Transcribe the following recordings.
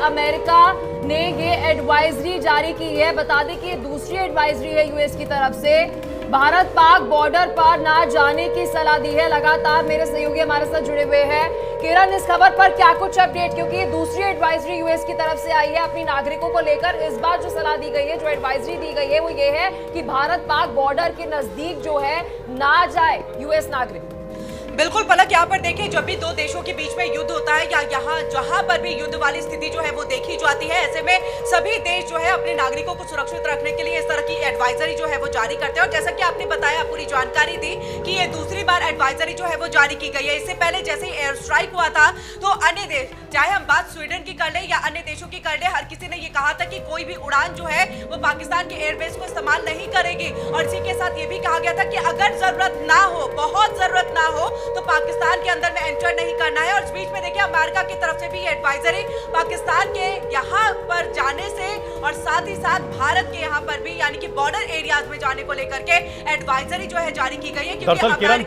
America ने ये advisory जारी की है। बता दें कि ये दूसरी एडवाइजरी है यूएस की तरफ से। भारत पाक बॉर्डर पर ना जाने की सलाह दी है। लगातार मेरे सहयोगी हमारे साथ जुड़े हुए हैं। किरण, इस खबर पर क्या कुछ अपडेट, क्योंकि ये दूसरी एडवाइजरी यूएस की तरफ से आई है अपनी नागरिकों को लेकर। इस बार जो सलाह दी गई है, जो एडवाइजरी दी गई है, वो ये है कि भारत पाक बॉर्डर के नजदीक जो है ना जाए यूएस नागरिक। बिल्कुल पलक, यहाँ पर देखिए, जब भी दो देशों के बीच में युद्ध होता है या यहाँ जहां पर भी युद्ध वाली स्थिति जो है वो देखी जाती है, ऐसे में सभी देश जो है अपने नागरिकों को सुरक्षित रखने के लिए इस तरह की एडवाइजरी जो है वो जारी करते हैं। और जैसा कि आपने बताया, पूरी जानकारी दी कि ये दूसरी बार एडवाइजरी जो है वो जारी की गई है। इससे पहले जैसे ही एयर स्ट्राइक हुआ था तो अन्य देश, चाहे हम बात स्वीडन की कर ले या अन्य देशों की कर ले, हर किसी ने ये कहा था कि कोई भी उड़ान जो है वो पाकिस्तान के एयरबेस को इस्तेमाल नहीं करेगी। और इसी के साथ ये भी कहा गया था कि अगर जरूरत ना हो, बहुत जरूरत ना हो, तो पाकिस्तान के अंदर में एंटर नहीं करना है। और इस बीच में देखिए, अमेरिका की तरफ से भी ये एडवाइजरी पाकिस्तान के यहाँ पर जाने से और साथ ही साथ भारत के यहाँ पर भी, यानी कि बॉर्डर एरियाज में जाने को लेकर के एडवाइजरी जो है जारी की गई है। दरअसल किरण,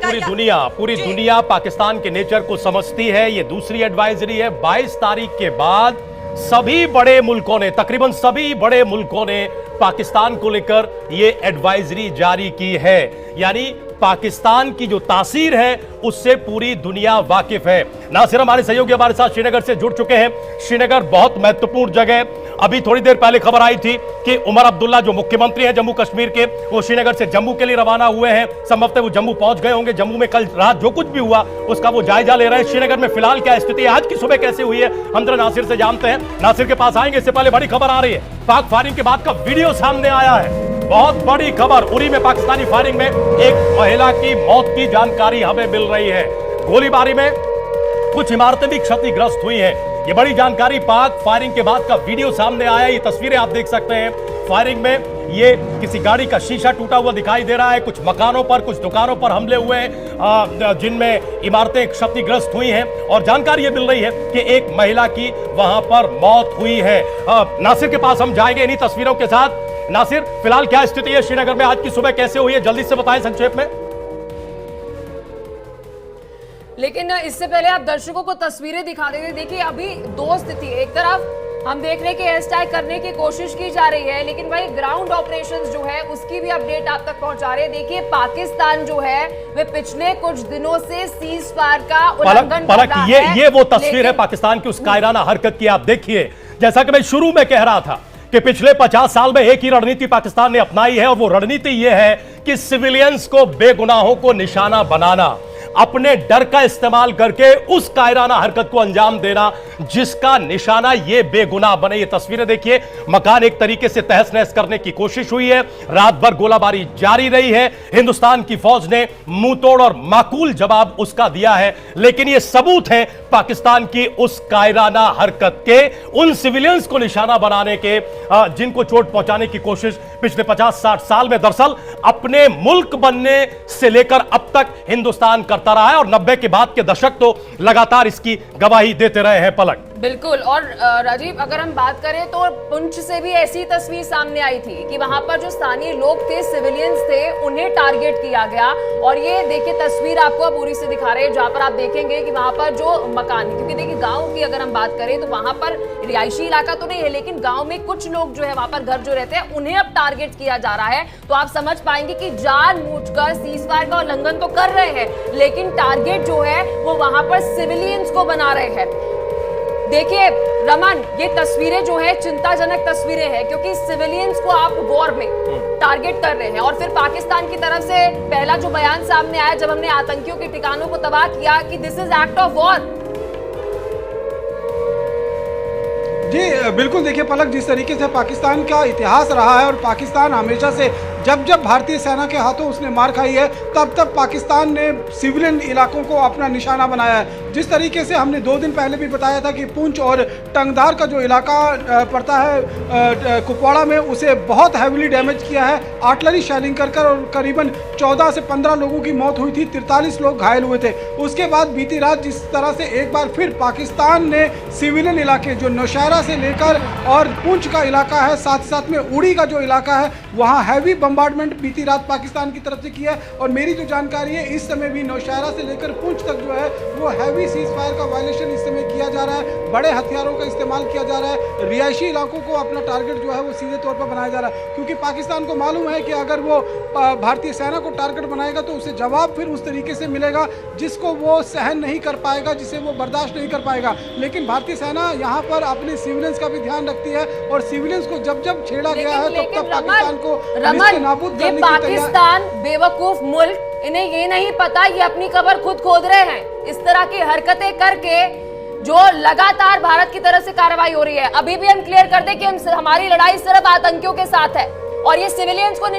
पूरी दुनिया पाकिस्तान के नेचर को समझती है। ये दूसरी एडवाइजरी है। 22 तारीख के बाद सभी बड़े मुल्कों ने, तकरीबन सभी बड़े मुल्कों ने पाकिस्तान को लेकर ये एडवाइजरी जारी की है। यानी पाकिस्तान की जो तासीर है उससे पूरी दुनिया वाकिफ है। नासिर हमारे सहयोगी हमारे साथ श्रीनगर से जुड़ चुके हैं। श्रीनगर बहुत महत्वपूर्ण जगह। अभी थोड़ी देर पहले खबर आई थी कि उमर अब्दुल्ला जो मुख्यमंत्री हैं जम्मू कश्मीर के, वो श्रीनगर से जम्मू के लिए रवाना हुए हैं। संभवतः वो जम्मू पहुंच गए होंगे। जम्मू में कल रात जो कुछ भी हुआ उसका वो जायजा ले रहे हैं। श्रीनगर में फिलहाल क्या स्थिति है, आज की सुबह कैसे हुई है, हम जरा नासिर से जानते हैं। नासिर के पास आएंगे। इससे पहले बड़ी खबर आ रही है, पाक फायरिंग के बाद का वीडियो सामने आया है। बहुत बड़ी खबर, उरी में पाकिस्तानी फायरिंग में एक महिला की मौत की जानकारी हमें मिल रही है। गोलीबारी में कुछ इमारतें भी क्षतिग्रस्त हुई हैं। ये बड़ी जानकारी पाक फायरिंग के बाद का वीडियो सामने आया। ये तस्वीरें आप देख सकते हैं। फायरिंग में ये किसी गाड़ी का शीशा टूटा हुआ दिखाई दे रहा है। कुछ मकानों पर, कुछ दुकानों पर हमले हुए हैं जिनमें इमारतें क्षतिग्रस्त हुई हैं। और जानकारी ये मिल रही है कि एक महिला की वहां पर मौत हुई है। नासिर के पास हम जाएंगे इन्हीं तस्वीरों के साथ। नासिर, फिलहाल क्या स्थिति है श्रीनगर में, आज की सुबह कैसे हुई है, जल्दी से बताएं संक्षेप में। लेकिन इससे पहले आप दर्शकों को तस्वीरें दिखा देते। देखिए, अभी दो स्थिति है। एक तरफ हम देख रहे हैं कि एयर स्ट्राइक करने की कोशिश की जा रही है, लेकिन भाई ग्राउंड ऑपरेशंस जो है उसकी भी अपडेट आप तक पहुंचा रहे हैं। देखिए, पाकिस्तान जो है वे पिछले कुछ दिनों से सीज फायर का उल्लंघन कर रहा है। ये वो तस्वीर है पाकिस्तान की उस कायराना हरकत की। आप देखिए, जैसा कि मैं शुरू में कह रहा था कि पिछले 50 साल में एक ही रणनीति पाकिस्तान ने अपनाई है, और वो रणनीति ये है कि सिविलियंस को, बेगुनाहों को निशाना बनाना, अपने डर का इस्तेमाल करके उस कायराना हरकत को अंजाम देना जिसका निशाना ये बेगुनाह बने। ये तस्वीरें देखिए, मकान एक तरीके से तहस नहस करने की कोशिश हुई है। रात भर गोलाबारी जारी रही है। हिंदुस्तान की फौज ने मुंह तोड़ और माकूल जवाब उसका दिया है। लेकिन ये सबूत है पाकिस्तान की उस कायराना हरकत के, उन सिविलियंस को निशाना बनाने के जिनको चोट पहुंचाने की कोशिश पिछले 50-60 साल में दरअसल अपने मुल्क बनने से लेकर अब तक हिंदुस्तान करता रहा है। और 90 के बाद के दशक तो लगातार इसकी गवाही देते रहे हैं। पलक, बिल्कुल। और राजीव, अगर हम बात करें तो पुंछ से भी ऐसी तस्वीर सामने आई थी कि वहां पर जो स्थानीय लोग थे, सिविलियंस थे, उन्हें टारगेट किया गया। और ये देखिए तस्वीर आपको अब उरी से दिखा रहे हैं, जहां पर आप देखेंगे कि वहां पर जो मकान, क्योंकि देखिए गांव की अगर हम बात करें तो वहां पर रिहायशी इलाका तो नहीं है, लेकिन गांव में कुछ लोग जो है वहां पर घर जो रहते हैं उन्हें अब टारगेट किया जा रहा है। तो आप समझ पाएंगे कि जानबूझकर सीज फायर का उल्लंघन तो कर रहे हैं, लेकिन टारगेट जो है वो वहां पर सिविलियंस को बना रहे हैं। देखिए रमन, ये तस्वीरें जो है चिंताजनक तस्वीरें हैं, क्योंकि सिविलियंस को आप वॉर में टारगेट कर रहे हैं। और फिर पाकिस्तान की तरफ से पहला जो बयान सामने आया जब हमने आतंकियों के ठिकानों को तबाह किया कि this is act of war. जी बिल्कुल। देखिए पलक, जिस तरीके से पाकिस्तान का इतिहास रहा है और पाकिस्तान हमेशा से जब जब भारतीय सेना के हाथों उसने मार खाई है तब तब पाकिस्तान ने सिविलियन इलाकों को अपना निशाना बनाया है। जिस तरीके से हमने 2 दिन पहले भी बताया था कि पुंछ और टंगधार का जो इलाका पड़ता है कुपवाड़ा में, उसे बहुत हैविली डैमेज किया है आर्टिलरी शेलिंग कर कर, और करीबन 14 से 15 लोगों की मौत हुई थी, 43 लोग घायल हुए थे। उसके बाद बीती रात जिस तरह से एक बार फिर पाकिस्तान ने सिविलियन इलाके जो नौशहरा से लेकर और पुंछ का इलाका है, साथ साथ में उड़ी का जो इलाका है, वहाँ हैवी बम बम्बार्डमेंट बीती रात पाकिस्तान की तरफ से की है। और मेरी जो जानकारी है, इस समय भी नौशहरा से लेकर पुंछ तक जो है वो हैवी सीज फायर का वायलेशन इस समय किया जा रहा है। बड़े हथियारों का इस्तेमाल किया जा रहा है। रिहायशी इलाकों को अपना टारगेट जो है वो सीधे तौर पर बनाया जा रहा है, क्योंकि पाकिस्तान को मालूम है कि अगर वो भारतीय सेना को टारगेट बनाएगा तो उसे जवाब फिर उस तरीके से मिलेगा जिसको वो सहन नहीं कर पाएगा, जिसे वो बर्दाश्त नहीं कर पाएगा। लेकिन भारतीय सेना यहाँ पर अपने सिविलियंस का भी ध्यान रखती है और सिविलियंस को जब जब छेड़ा गया है तब तक पाकिस्तान को नेस्तनाबूद करने की तैयारी। पाकिस्तान बेवकूफ मुल्क, इन्हें ये नहीं पता ये अपनी कब्र खुद खोद रहे हैं। इस तरह की हरकतें करके जो लगातार भारत की तरफ से कार्रवाई हो रही है। अभी भी हम क्लियर कर दें कि हमारी लड़ाई सिर्फ आतंकियों के साथ है और ये सिविलियंस को